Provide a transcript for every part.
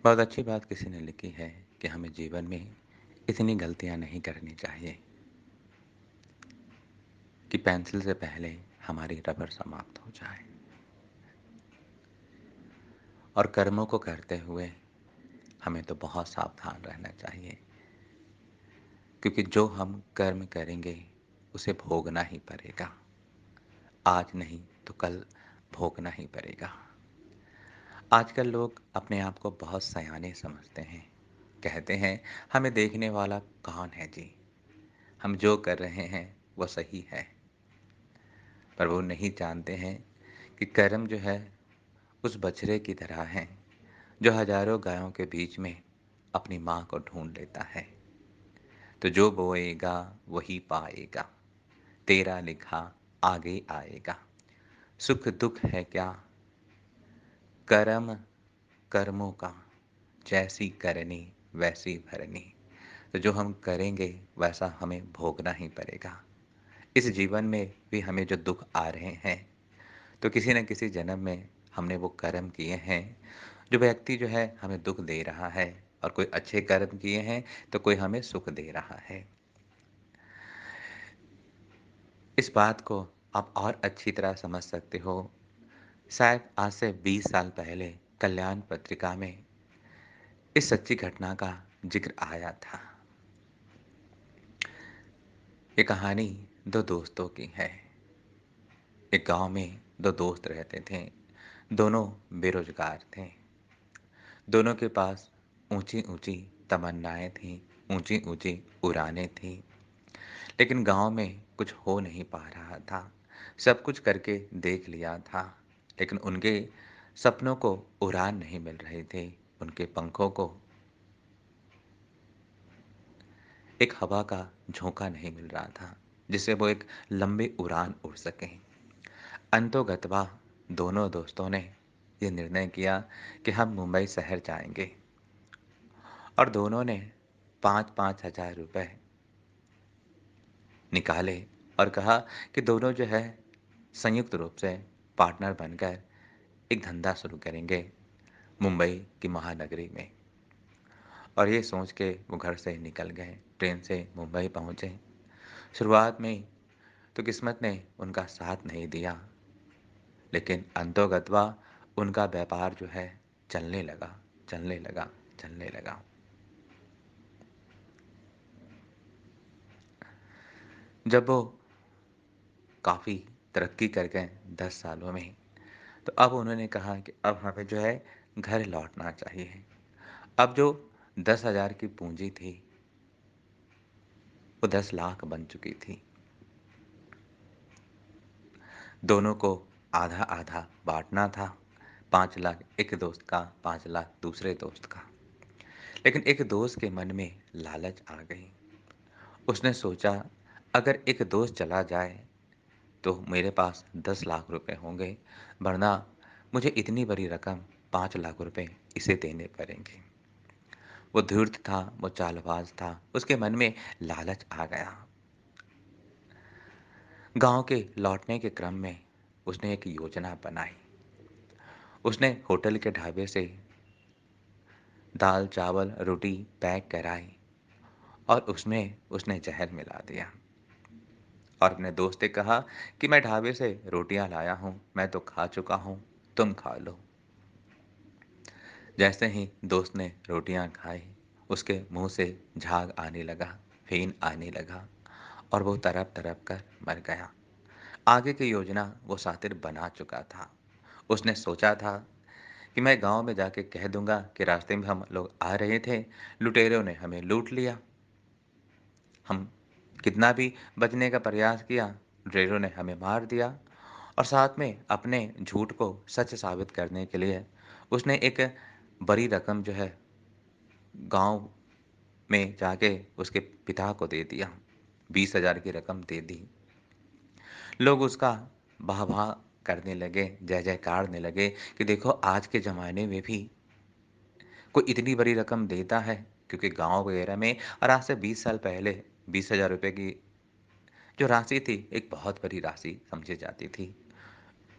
बहुत अच्छी बात किसी ने लिखी है कि हमें जीवन में इतनी गलतियां नहीं करनी चाहिए कि पेंसिल से पहले हमारी रबर समाप्त हो जाए। और कर्मों को करते हुए हमें तो बहुत सावधान रहना चाहिए, क्योंकि जो हम कर्म करेंगे उसे भोगना ही पड़ेगा। आज नहीं तो कल भोगना ही पड़ेगा। आजकल लोग अपने आप को बहुत सयाने समझते हैं। कहते हैं हमें देखने वाला कौन है जी, हम जो कर रहे हैं वो सही है। पर वो नहीं जानते हैं कि कर्म जो है उस बछड़े की तरह है जो हजारों गायों के बीच में अपनी माँ को ढूंढ लेता है। तो जो बोएगा वही पाएगा, तेरा लिखा आगे आएगा। सुख दुख है क्या कर्म कर्मों का, जैसी करनी वैसी भरनी। तो जो हम करेंगे वैसा हमें भोगना ही पड़ेगा। इस जीवन में भी हमें जो दुख आ रहे हैं, तो किसी न किसी जन्म में हमने वो कर्म किए हैं। जो व्यक्ति जो है हमें दुख दे रहा है, और कोई अच्छे कर्म किए हैं तो कोई हमें सुख दे रहा है। इस बात को आप और अच्छी तरह समझ सकते हो। शायद आज से 20 साल पहले कल्याण पत्रिका में इस सच्ची घटना का जिक्र आया था। ये कहानी दो दोस्तों की है। एक गांव में दो दोस्त रहते थे। दोनों बेरोजगार थे। दोनों के पास ऊंची ऊंची तमन्नाएं थीं, ऊंची ऊंची उड़ानें थीं। लेकिन गांव में कुछ हो नहीं पा रहा था। सब कुछ करके देख लिया था, लेकिन उनके सपनों को उड़ान नहीं मिल रहे थे। उनके पंखों को एक हवा का झोंका नहीं मिल रहा था, जिससे वो एक लंबी उड़ान उड़ सकें। अंतोगत्वा दोनों दोस्तों ने ये निर्णय किया कि हम मुंबई शहर जाएंगे, और दोनों ने 5-5 हज़ार रुपए निकाले और कहा कि दोनों जो है संयुक्त रूप से पार्टनर बनकर एक धंधा शुरू करेंगे मुंबई की महानगरी में। और ये सोच के वो घर से निकल गए, ट्रेन से मुंबई पहुंचे। शुरुआत में तो किस्मत ने उनका साथ नहीं दिया, लेकिन अंतोगत्वा उनका व्यापार जो है चलने लगा, चलने लगा, चलने लगा। जब वो काफ़ी तरक्की कर गए 10 सालों में, तो अब उन्होंने कहा कि अब हमें जो है घर लौटना चाहिए। अब जो 10,000 की पूंजी थी, वो 10 लाख बन चुकी थी। दोनों को आधा-आधा बाँटना था। 5 लाख एक दोस्त का, 5 लाख दूसरे दोस्त का। लेकिन एक दोस्त के मन में लालच आ गई। उसने सोचा, अगर एक दोस्त चला जाए तो मेरे पास 10 लाख रुपए होंगे, वरना मुझे इतनी बड़ी रकम 5 लाख रुपए इसे देने पड़ेंगे। वो धूर्त था, वो चालबाज था, उसके मन में लालच आ गया। गांव के लौटने के क्रम में उसने एक योजना बनाई। उसने होटल के ढाबे से दाल, चावल, रोटी पैक कराई, और उसमें उसने जहर मिला दिया। और अपने दोस्त से कहा कि मैं ढाबे से रोटियां लाया हूं, मैं तो खा चुका हूं, तुम खा लो। जैसे ही दोस्त ने रोटियां खाई, उसके मुंह से झाग आने लगा, फेन आने लगा, और वो तड़प तड़प कर मर गया। आगे की योजना वो शातिर बना चुका था। उसने सोचा था कि मैं गांव में जाके कह दूंगा कि रास्ते में हम लोग आ रहे थे, लुटेरों ने हमें लूट लिया। हम कितना भी बचने का प्रयास किया, लुटेरों ने हमें मार दिया। और साथ में अपने झूठ को सच साबित करने के लिए उसने एक बड़ी रकम जो है गांव में जाके उसके पिता को दे दिया। 20,000 की रकम दे दी। लोग उसका वाह-वाह करने लगे, जय-जयकारने लगे कि देखो आज के ज़माने में भी कोई इतनी बड़ी रकम देता है, क्योंकि गाँव वगैरह में और आज से 20 साल पहले 20,000 रुपए की जो राशि थी, एक बहुत बड़ी राशि समझी जाती थी।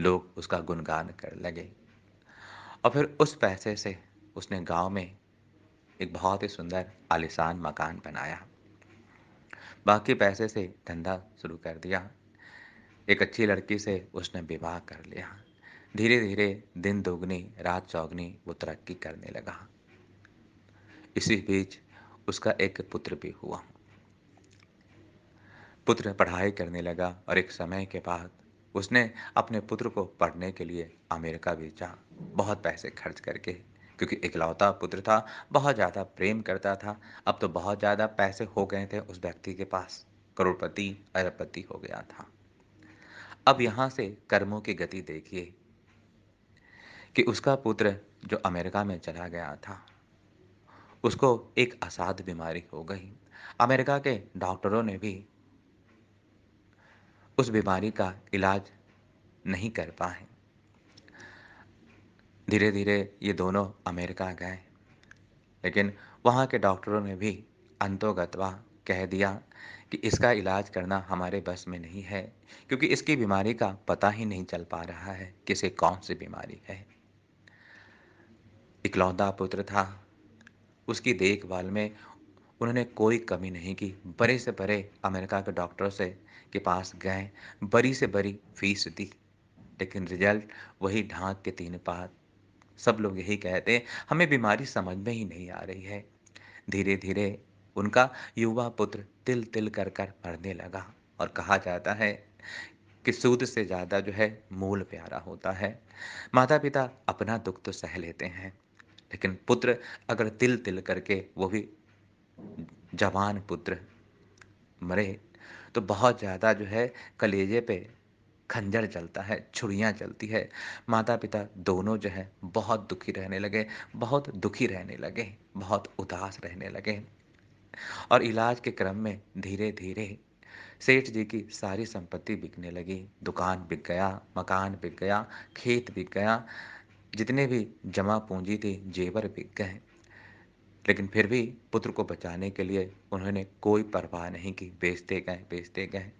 लोग उसका गुणगान करने लगे, और फिर उस पैसे से उसने गाँव में एक बहुत ही सुंदर आलीशान मकान बनाया। बाकी पैसे से धंधा शुरू कर दिया। एक अच्छी लड़की से उसने विवाह कर लिया। धीरे-धीरे दिन दोगुनी रात चौगुनी वो तरक्की करने लगा। इसी बीच उसका एक पुत्र भी हुआ। पुत्र पढ़ाई करने लगा और एक समय के बाद उसने अपने पुत्र को पढ़ने के लिए अमेरिका भेजा, बहुत पैसे खर्च करके। क्योंकि इकलौता पुत्र था, बहुत ज़्यादा प्रेम करता था। अब तो बहुत ज़्यादा पैसे हो गए थे उस व्यक्ति के पास, करोड़पति, अरबपति हो गया था। अब यहाँ से कर्मों की गति देखिए कि उसका पुत्र जो अमेरिका में चला गया था, उसको एक असाध्य बीमारी हो गई। अमेरिका के डॉक्टरों ने भी उस बीमारी का इलाज नहीं कर पाए। धीरे-धीरे ये दोनों अमेरिका गए, लेकिन वहाँ के डॉक्टरों ने भी अंतोगत्वा कह दिया कि इसका इलाज करना हमारे बस में नहीं है, क्योंकि इसकी बीमारी का पता ही नहीं चल पा रहा है कि इसे कौन-सी बीमारी है। इकलौता पुत्र था, उसकी देखभाल में उन्होंने कोई कमी नहीं की। बड़े से बड़े अमेरिका के डॉक्टरों से के पास गए, बड़ी से बड़ी फीस दी, लेकिन रिज़ल्ट वही ढाक के तीन पात। सब लोग यही कहते हैं, हमें बीमारी समझ में ही नहीं आ रही है। धीरे-धीरे उनका युवा पुत्र तिल-तिल कर मरने लगा और कहा जाता है कि सूद से ज़्यादा जो है मूल प्यारा होता है। माता-पिता अपना दुःख तो सह लेते हैं, लेकिन पुत्र अगर तिल-तिल करके वो भी जवान पुत्र मरे, तो बहुत ज़्यादा जो है कलेजे पे खंजर चलता है, छुरियाँ चलती है। माता-पिता दोनों जो है बहुत दुखी रहने लगे, बहुत दुखी रहने लगे, बहुत उदास रहने लगे और इलाज के क्रम में धीरे-धीरे सेठ जी की सारी संपत्ति बिकने लगी। दुकान बिक गया, मकान बिक गया, खेत बिक गया, जितने भी जमा पूँजी थी, जेवर बिक गए। लेकिन फिर भी पुत्र को बचाने के लिए उन्होंने कोई परवाह नहीं की, बेचते गए, बेचते गए।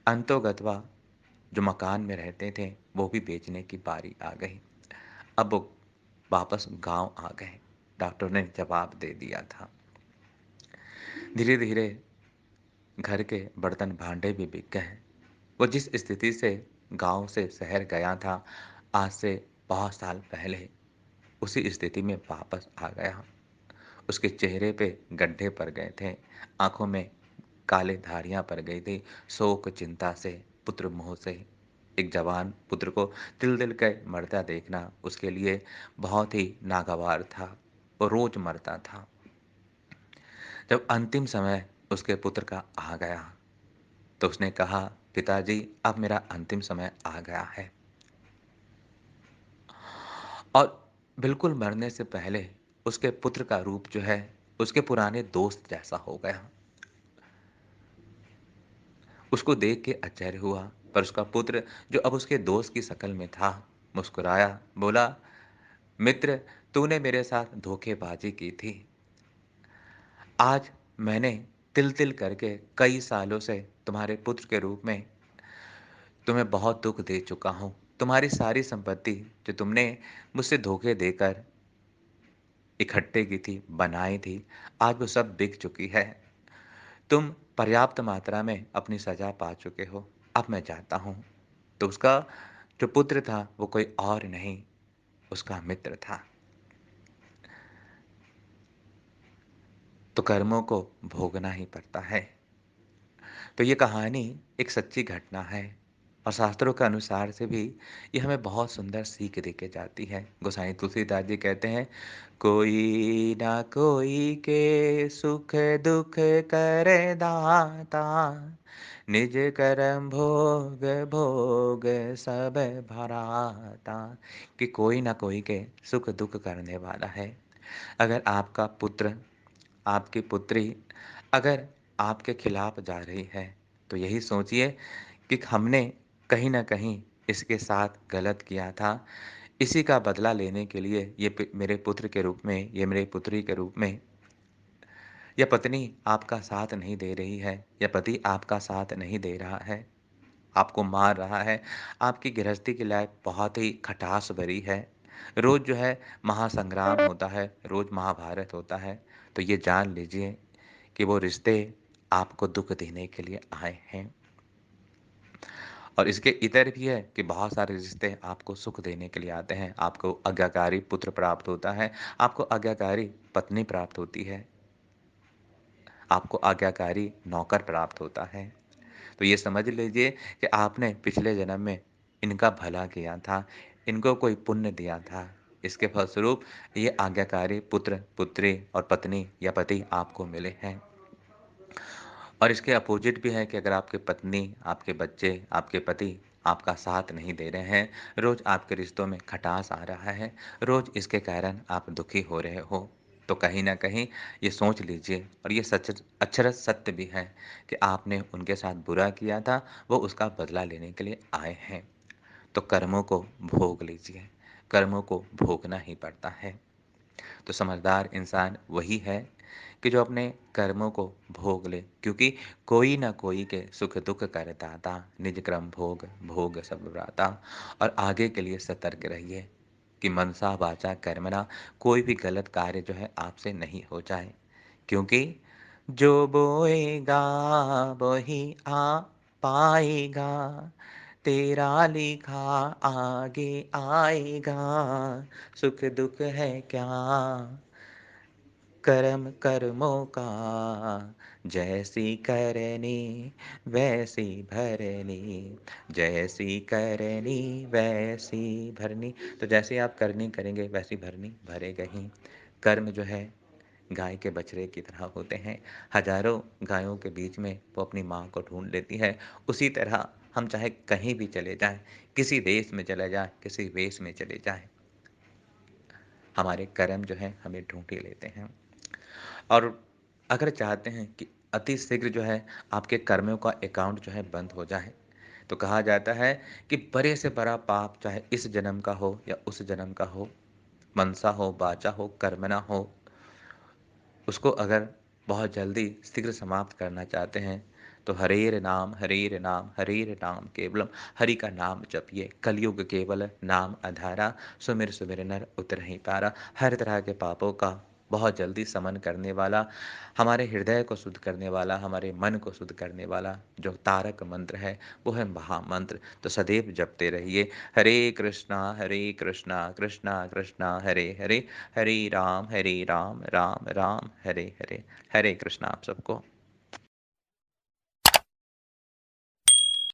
अंतोगत्वा जो मकान में रहते थे, वो भी बेचने की बारी आ गई। अब वो वापस गाँव आ गए। डॉक्टर ने जवाब दे दिया था। धीरे-धीरे घर के बर्तन-भांडे भी बिक गए। वो जिस स्थिति से गाँव से शहर गया था, आज से बहुत साल पहले, उसी स्थिति में वापस आ गया। उसके चेहरे पे गड्ढे पड़ गए थे, आँखों में काले धारियाँ पड़ गई थी, शोक चिंता से, पुत्र मोह से। एक जवान पुत्र को तिल-तिल के मरता देखना उसके लिए बहुत ही नागवार था। वो रोज़ मरता था। जब अंतिम समय उसके पुत्र का आ गया, तो उसने कहा, "पिताजी, अब मेरा अंतिम समय आ गया है।" और बिल्कुल मरने से पहले उसके पुत्र का रूप जो है, उसके पुराने दोस्त जैसा हो गया। उसको देख के आश्चर्य हुआ, पर उसका पुत्र जो अब उसके दोस्त की शक्ल में था, मुस्कुराया, बोला, "मित्र, तूने मेरे साथ धोखेबाजी की थी। आज मैंने तिल-तिल करके कई सालों से तुम्हारे पुत्र के रूप में तुम्हें बहुत दुःख दे चुका हूँ। तुम्हारी सारी संपत्ति जो तुमने मुझसे धोखे देकर इकट्ठे की थी, बनाई थी, आज वो सब बिक चुकी है। तुम पर्याप्त मात्रा में अपनी सज़ा पा चुके हो, अब मैं जाता हूँ।" तो उसका जो पुत्र था, वो कोई और नहीं, उसका मित्र था। तो कर्मों को भोगना ही पड़ता है। तो ये कहानी एक सच्ची घटना है और शास्त्रों के अनुसार से भी ये हमें बहुत सुंदर सीख दे के जाती है। गोसाई तुलसीदास जी कहते हैं, कोई ना कोई के सुख दुख करे दाता, निज करम भोग भोग सब भराता। कि कोई ना कोई के सुख दुख करने वाला है। अगर आपका पुत्र, आपकी पुत्री अगर आपके खिलाफ जा रही है, तो यही सोचिए कि हमने कहीं न कहीं इसके साथ गलत किया था। इसी का बदला लेने के लिए ये मेरे पुत्र के रूप में, ये मेरी पुत्री के रूप में या पत्नी आपका साथ नहीं दे रही है या पति आपका साथ नहीं दे रहा है, आपको मार रहा है, आपकी गृहस्थी की लाइफ़ बहुत ही खटास भरी है। रोज़ जो है महासंग्राम होता है, रोज़ महाभारत होता है, तो ये जान लीजिए कि वो रिश्ते आपको दुःख देने के लिए आए हैं। और इसके इतर भी है कि बहुत सारे रिश्ते आपको सुख देने के लिए आते हैं। आपको आज्ञाकारी पुत्र प्राप्त होता है, आपको आज्ञाकारी पत्नी प्राप्त होती है, आपको आज्ञाकारी नौकर प्राप्त होता है। तो ये समझ लीजिए कि आपने पिछले जन्म में इनका भला किया था, इनको कोई पुण्य दिया था। इसके फलस्वरूप ये आज्ञाकारी पुत्र, पुत्री और पत्नी या पति आपको मिले हैं। और इसके अपोज़िट भी है कि अगर आपकी पत्नी, आपके बच्चे, आपके पति आपका साथ नहीं दे रहे हैं, रोज़ आपके रिश्तों में खटास आ रहा है, रोज़ इसके कारण आप दुखी हो रहे हो, तो कहीं न कहीं ये सोच लीजिए और ये सच अक्षरशः सत्य भी है कि आपने उनके साथ बुरा किया था, वो उसका बदला लेने के लिए आए हैं। तो कर्मों को भोग लीजिए, कर्मों को भोगना ही पड़ता है। तो समझदार इंसान वही है कि जो अपने कर्मों को भोग ले, क्योंकि कोई ना कोई के सुख दुख कर दाता, निज क्रम भोग भोग सब भ्राता। और आगे के लिए सतर्क रहिए कि मनसा वाचा कर्मणा कोई भी गलत कार्य जो है आपसे नहीं हो जाए, क्योंकि जो बोएगा वही आ पाएगा, तेरा लिखा आगे आएगा, सुख दुख है क्या कर्म कर्मों का, जैसी करनी वैसी भरनी, जैसी करनी वैसी भरनी। तो जैसे आप करनी करेंगे वैसी भरनी भरेगा ही। कर्म जो है गाय के बछड़े की तरह होते हैं, हजारों गायों के बीच में वो अपनी माँ को ढूंढ लेती है। उसी तरह हम चाहे कहीं भी चले जाएं, किसी देश में चले जाएं, किसी वेश में चले जाएं, हमारे कर्म जो है हमें ढूंढ ही लेते हैं। और अगर चाहते हैं कि अति शीघ्र जो है आपके कर्मों का अकाउंट जो है बंद हो जाए, तो कहा जाता है कि बड़े से बड़ा पाप चाहे इस जन्म का हो या उस जन्म का हो, मनसा हो, वाचा हो, कर्मणा हो, उसको अगर बहुत जल्दी शीघ्र समाप्त करना चाहते हैं, तो हरेर नाम हरेर नाम केवलम, हरि का नाम जपिए। कलयुग केवल नाम आधारा, सुमिर सुमिर नर उतरहि पारा। हर तरह के पापों का बहुत जल्दी समन करने वाला, हमारे हृदय को शुद्ध करने वाला, हमारे मन को शुद्ध करने वाला जो तारक मंत्र है, वो है महामंत्र। तो सदैव जपते रहिए, हरे कृष्णा कृष्णा कृष्णा हरे हरे, हरे राम राम राम हरे हरे। हरे कृष्णा आप सबको।